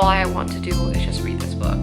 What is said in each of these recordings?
All I want to do is just read this book.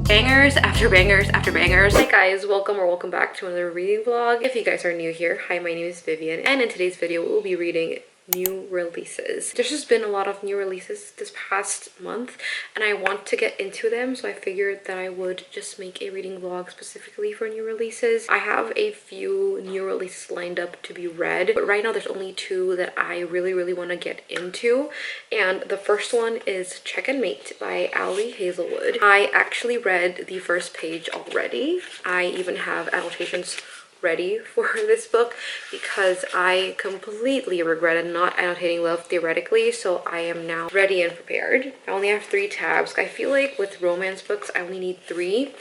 Bangers after bangers after bangers. Hey guys, welcome back to another reading vlog. If you guys are new here, hi, my name is Vivian, and in today's video we'll be reading new releases. There's just been a lot of new releases this past month and I want to get into them, so I figured that I would just make a reading vlog specifically for new releases. I have a few new releases lined up to be read, but right now there's only two that I really want to get into, and the first one is Check and Mate by Ali Hazelwood. I actually read the first page already. I even have annotations ready for this book because I completely regretted not annotating love theoretically, so I am now ready and prepared. I only have 3 tabs. I feel like with romance books I only need 3,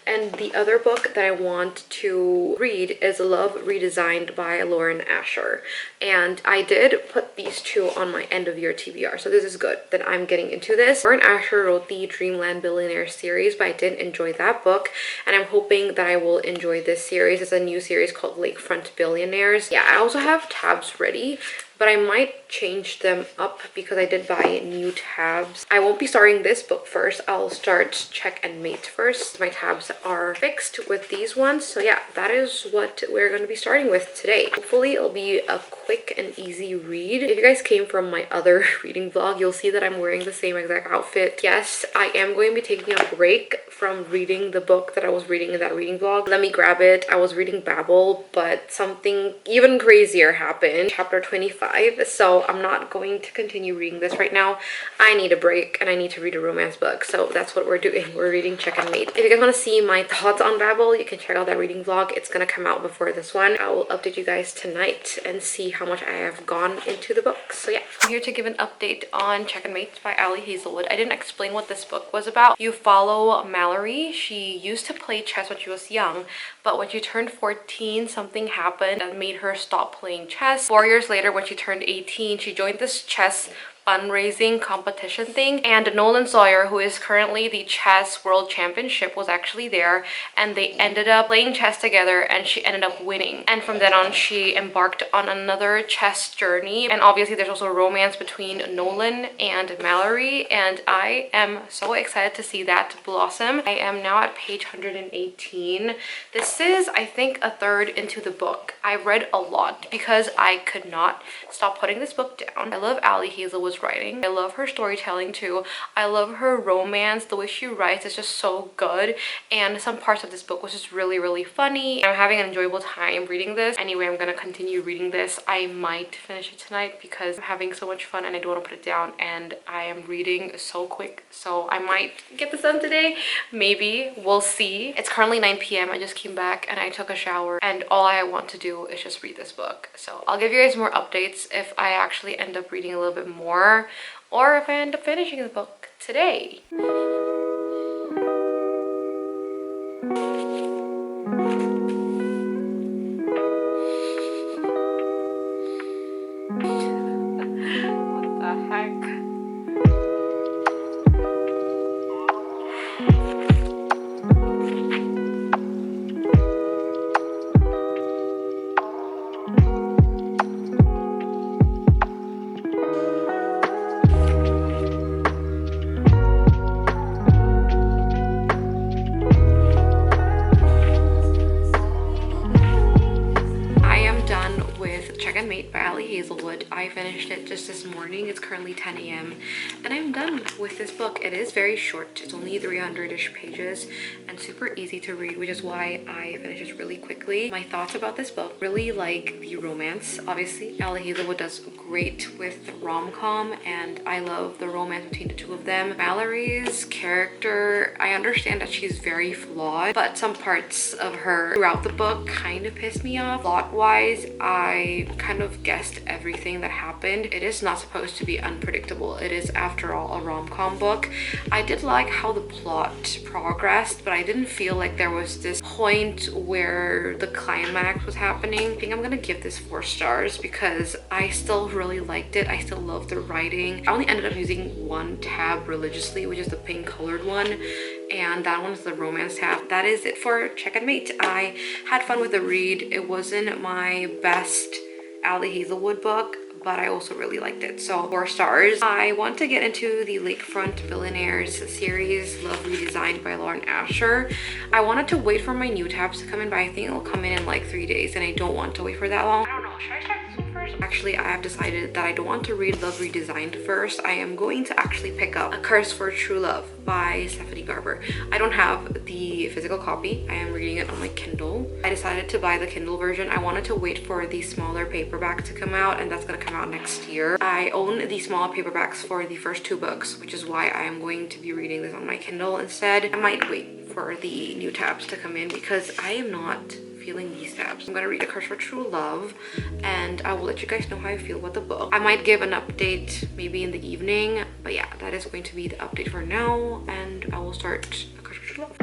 and the other book that I want to read is Love Redesigned by Lauren Asher, and I did put these two on my end of year TBR, so this is good that I'm getting into this. Lauren Asher wrote the Dreamland Billionaire series, but I didn't enjoy that book, and I'm hoping that I will enjoy this series. It's a new series called Lakefront Billionaires. Yeah, I also have tabs ready, but I might change them up because I did buy new tabs. I won't be starting this book first. I'll start Check and Mate first. My tabs are fixed with these ones. So yeah, that is what we're going to be starting with today. Hopefully it'll be a quick and easy read. If you guys came from my other reading vlog, you'll see that I'm wearing the same exact outfit. Yes, I am going to be taking a break from reading the book that I was reading in that reading vlog. Let me grab it. I was reading Babel, but something even crazier happened. Chapter 25. So I'm not going to continue reading this right now. I need a break and I need to read a romance book, so that's what we're doing. We're reading Check and Mate. If you guys want to see my thoughts on Babel, you can check out that reading vlog. It's gonna come out before this one. I will update you guys tonight and see how much I have gone into the book. So yeah, I'm here to give an update on Check and Mate by Ali Hazelwood. I didn't explain what this book was about. You follow Mallory. She used to play chess when she was young, but when she turned 14, something happened that made her stop playing chess. 4 years later, when she turned 18, she joined this chess fundraising competition thing, and Nolan Sawyer, who is currently the chess world championship, was actually there, and they ended up playing chess together and she ended up winning. And from then on she embarked on another chess journey, and obviously there's also a romance between Nolan and Mallory, and I am so excited to see that blossom. I am now at page 118. This is, I think, a third into the book. I read a lot because I could not stop putting this book down. I love Ali Hazelwood's writing. I love her storytelling too. I love her romance. The way she writes is just so good, and some parts of this book was just really funny. I'm having an enjoyable time reading this. Anyway, I'm gonna continue reading this. I might finish it tonight because I'm having so much fun and I don't want to put it down, and I am reading so quick, so I might get this done today. Maybe. We'll see. It's currently 9 p.m. I just came back and I took a shower, and all I want to do is just read this book. So I'll give you guys more updates if I actually end up reading a little bit more, or if I end up finishing the book today. What the heck? By Ali Hazelwood. I finished it just this morning. It's currently 10 a.m. and I'm done with this book. It is very short. It's only 300-ish pages and super easy to read, which is why I finished it really quickly. My thoughts about this book: really like the romance. Obviously, Ali Hazelwood does great with rom-com, and I love the romance between the two of them. Mallory's character, I understand that she's very flawed, but some parts of her throughout the book kind of pissed me off. Plot-wise, I kind of guessed everything that happened. It is not supposed to be unpredictable. It is, after all, a rom-com book. I did like how the plot progressed, but I didn't feel like there was this point where the climax was happening. I think I'm gonna give this 4 stars because I still really liked it. I still love the writing. I only ended up using one tab religiously, which is the pink colored one, and that one's the romance tab. That is it for Check and Mate. I had fun with the read. It wasn't my best Ali Hazelwood book, but I also really liked it, so 4 stars. I want to get into the Lakefront Billionaires series, Love Redesigned by Lauren Asher. I wanted to wait for my new tabs to come in, but I think it'll come in like 3 days, and I don't want to wait for that long. I don't know, should I start this one first? Actually, I have decided that I don't want to read Love Redesigned first. I am going to actually pick up A Curse for True Love by Stephanie Garber. I don't have the physical copy. I am reading it on my Kindle. I decided to buy the Kindle version. I wanted to wait for the smaller paperback to come out, and that's gonna come out next year. I own the small paperbacks for the first 2 books, which is why I am going to be reading this on my Kindle instead. I might wait for the new tabs to come in because I am not feeling these tabs. I'm gonna read A Curse for True Love, and I will let you guys know how I feel about the book. I might give an update maybe in the evening, but yeah, that is going to be the update for now, and I will start A Curse for True Love.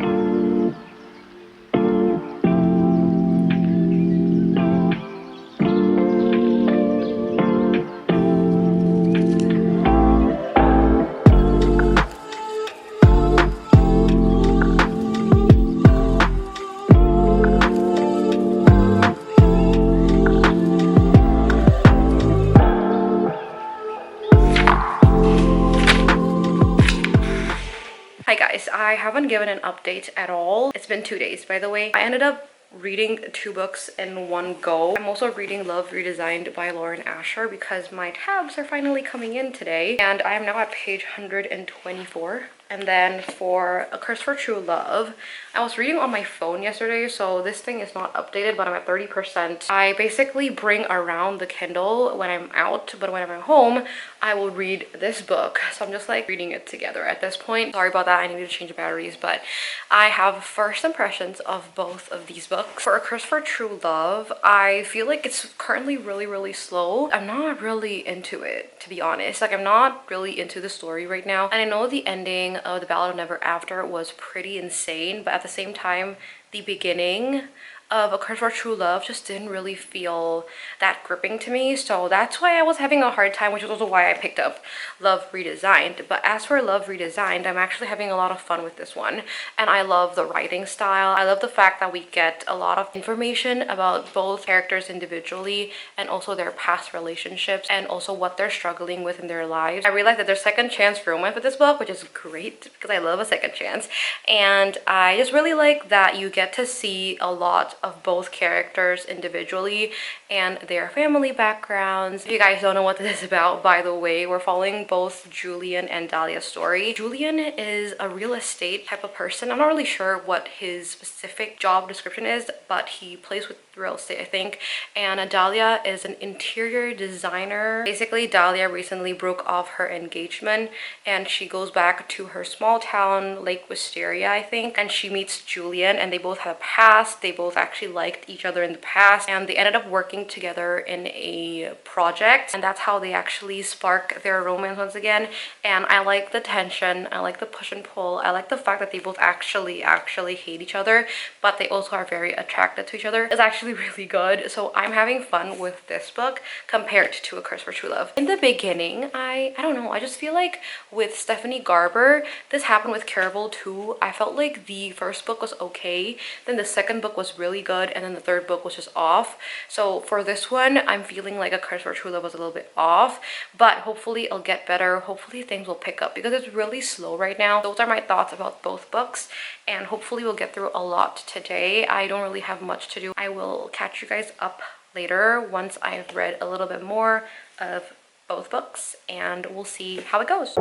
Hi guys, I haven't given an update at all. It's been 2 days, by the way. I ended up reading 2 books in one go. I'm also reading Love Redesigned by Lauren Asher because my tabs are finally coming in today, and I am now at page 124. And then for A Curse for True Love, I was reading on my phone yesterday, so this thing is not updated, but I'm at 30%. I basically bring around the Kindle when I'm out, but when I'm at home, I will read this book. So I'm just like reading it together at this point. Sorry about that, I needed to change the batteries, but I have first impressions of both of these books. For A Curse for True Love, I feel like it's currently really slow. I'm not really into it, to be honest. Like, I'm not really into the story right now. And I know the ending of The Ballad of Never After was pretty insane, but at the same time, the beginning of A Curse for True Love just didn't really feel that gripping to me, so that's why I was having a hard time, which is also why I picked up Love Redesigned. But as for Love Redesigned, I'm actually having a lot of fun with this one, and I love the writing style. I love the fact that we get a lot of information about both characters individually and also their past relationships and also what they're struggling with in their lives. I realized that there's second chance romance with this book, which is great because I love a second chance, and I just really like that you get to see a lot of both characters individually and their family backgrounds. If you guys don't know what this is about, by the way, we're following both Julian and Dahlia's story. Julian is a real estate type of person. I'm not really sure what his specific job description is, but he plays with real estate, I think. And Dahlia is an interior designer. Basically, Dahlia recently broke off her engagement and she goes back to her small town, Lake Wisteria, I think, and she meets Julian, and they both have a past. They both actually liked each other in the past, and they ended up working together in a project, and that's how they actually spark their romance once again. And I like the tension, I like the push and pull, I like the fact that they both actually hate each other, but they also are very attracted to each other. It's actually really good, so I'm having fun with this book compared to A Curse for True Love. In the beginning, I don't know, I just feel like with Stephanie Garber, this happened with Caraval too. I felt like the first book was okay, then the second book was really good, and then the third book was just off. So for this one, I'm feeling like A Curse for True Love was a little bit off, but hopefully it'll get better. Hopefully things will pick up because it's really slow right now. Those are my thoughts about both books, and hopefully we'll get through a lot today. I don't really have much to do. I will catch you guys up later once I've read a little bit more of both books, and we'll see how it goes.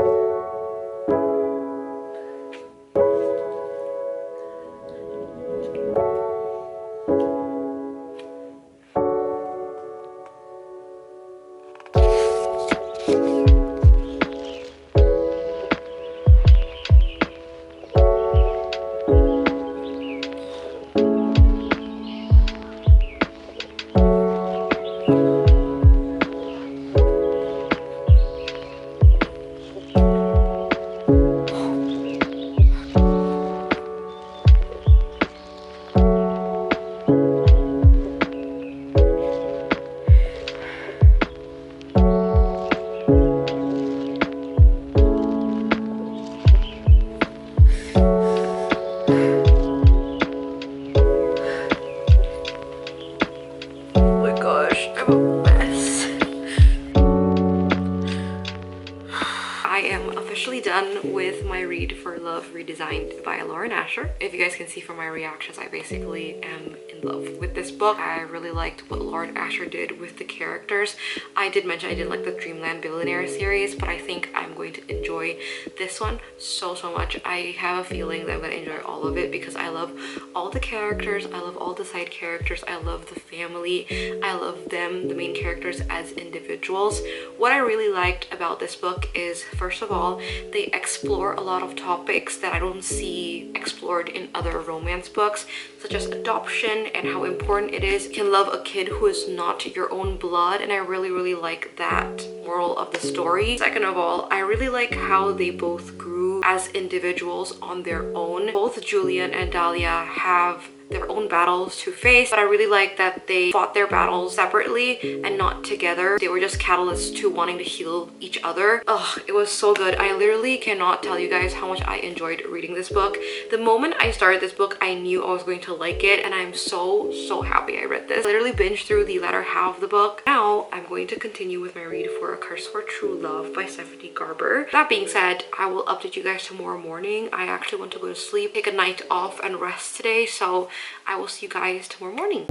done with my read for Love Redesigned by Lauren Asher. If you guys can see from my reactions, I basically am in love with this book. I really liked what Lauren Asher did with the characters. I did mention I did like the Dreamland Billionaire series, but I think I'm going to enjoy this one so much. I have a feeling that I'm going to enjoy all of it because I love all the characters. I love all the side characters. I love the family. I love them, the main characters, as individuals. What I really liked about this book is, first of all, they explore a lot of topics that I don't see explored in other romance books, such as adoption and how important it is. You can love a kid who is not your own blood, and I really like that moral of the story. Second of all, I really like how they both grew as individuals on their own. Both Julian and Dahlia have their own battles to face, but I really like that they fought their battles separately and not together. They were just catalysts to wanting to heal each other. Oh, it was so good. I literally cannot tell you guys how much I enjoyed reading this book. The moment I started this book, I knew I was going to like it, and I'm so happy I read this. I literally binged through the latter half of the book. Now I'm going to continue with my read for A Curse for True Love by Stephanie Garber. That being said, I will update you guys tomorrow morning. I actually want to go to sleep, take a night off and rest today, so I will see you guys tomorrow morning.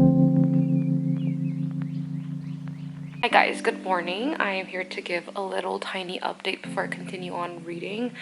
Hi guys, good morning. I am here to give a little tiny update before I continue on reading.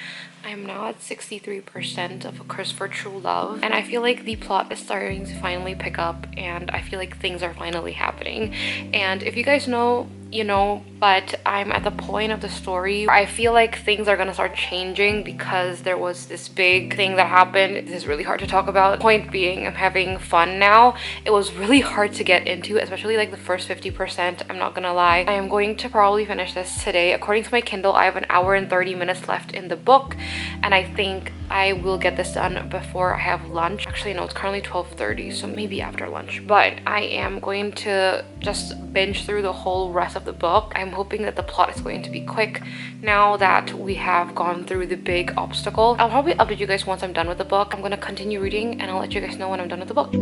I'm now at 63% of A Curse for True Love, and I feel like the plot is starting to finally pick up, and I feel like things are finally happening. And if you guys know, you know, but I'm at the point of the story where I feel like things are gonna start changing because there was this big thing that happened. This is really hard to talk about. Point being, I'm having fun now. It was really hard to get into, especially like the first 50%, I'm not gonna lie. I am going to probably finish this today. According to my Kindle, I have an hour and 30 minutes left in the book, and I think I will get this done before I have lunch. Actually, no, it's currently 12:30, so maybe after lunch. But I am going to just binge through the whole rest of the book. I'm hoping that the plot is going to be quick now that we have gone through the big obstacle. I'll probably update you guys once I'm done with the book. I'm gonna continue reading and I'll let you guys know when I'm done with the book.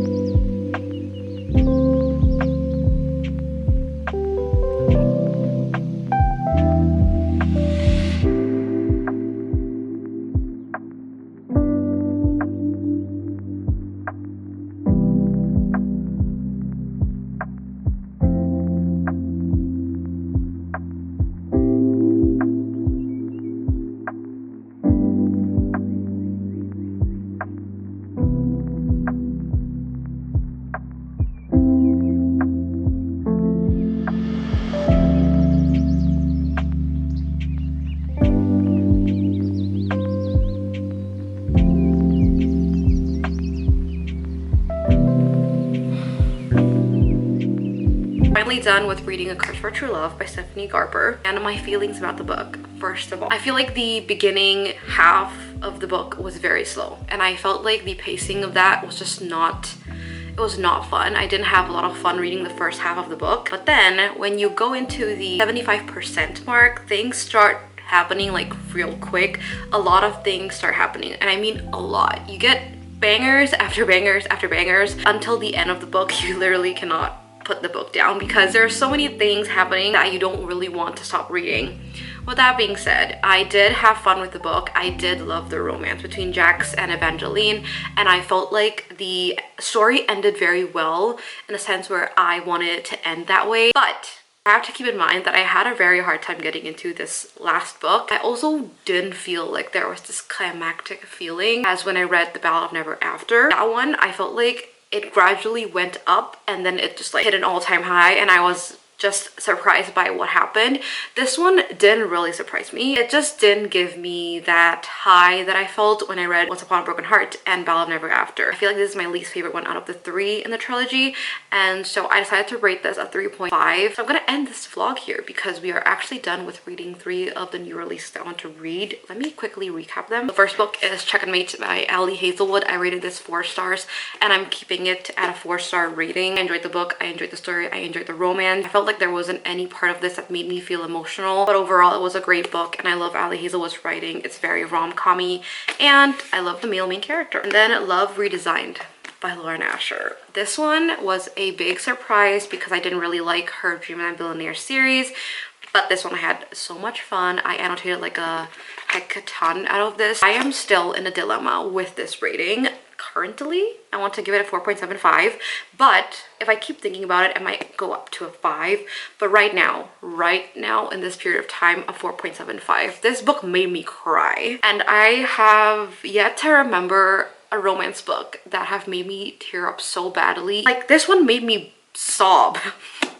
Finally done with reading A Curse for True Love by Stephanie Garber, and my feelings about the book. First of all, I feel like the beginning half of the book was very slow, and I felt like the pacing of that was just not, it was not fun. I didn't have a lot of fun reading the first half of the book, but then when you go into the 75% mark, things start happening like real quick. A lot of things start happening, and I mean a lot. You get bangers after bangers after bangers until the end of the book. You literally cannot put the book down because there are so many things happening that you don't really want to stop reading. With that being said, I did have fun with the book. I did love the romance between Jax and Evangeline, and I felt like the story ended very well in a sense where I wanted it to end that way. But I have to keep in mind that I had a very hard time getting into this last book. I also didn't feel like there was this climactic feeling as when I read The Ballad of Never After. That one, I felt like it gradually went up and then it just like hit an all-time high, and I was just surprised by what happened. This one didn't really surprise me. It just didn't give me that high that I felt when I read Once Upon a Broken Heart and Ballad of Never After. I feel like this is my least favorite one out of the three in the trilogy, and so I decided to rate this a 3.5. So I'm gonna end this vlog here because we are actually done with reading 3 of the new releases that I want to read. Let me quickly recap them. The first book is Checkmate by Ali Hazelwood. I rated this 4 stars and I'm keeping it at a 4-star rating. I enjoyed the book, I enjoyed the story, I enjoyed the romance. I felt like there wasn't any part of this that made me feel emotional, but overall it was a great book, and I love Ali Hazelwood's writing. It's very rom-com-y, and I love the male main character. And then Love Redesigned by Lauren Asher. This one was a big surprise because I didn't really like her Dreamland Billionaire series, But this one I had so much fun. I annotated like a heckaton out of this. I am still in a dilemma with this rating. Currently, I want to give it a 4.75, but if I keep thinking about it, I might go up to a 5. But right now in this period of time, a 4.75. This book made me cry, and I have yet to remember a romance book that have made me tear up so badly. Like, this one made me sob.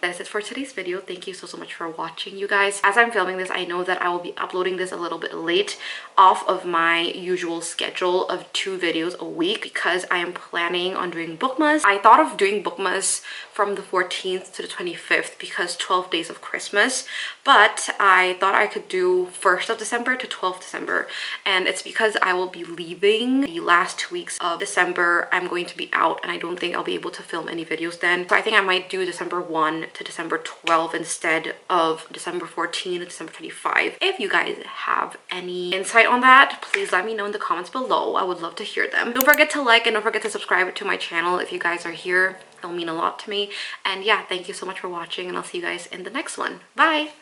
That's it for today's video. Thank you so much for watching, you guys. As I'm filming this, I know that I will be uploading this a little bit late off of my usual schedule of 2 videos a week because I am planning on doing Bookmas. I thought of doing Bookmas from the 14th to the 25th because 12 days of Christmas, but I thought I could do 1st of December to 12th December, and it's because I will be leaving the last 2 weeks of December. I'm going to be out and I don't think I'll be able to film any videos then. So I think I might do December 1 to December 12 instead of December 14 to December 25. If you guys have any insight on that, please let me know in the comments below. I would love to hear them. Don't forget to like and don't forget to subscribe to my channel if you guys are here. It'll mean a lot to me. And yeah, thank you so much for watching, and I'll see you guys in the next one. Bye!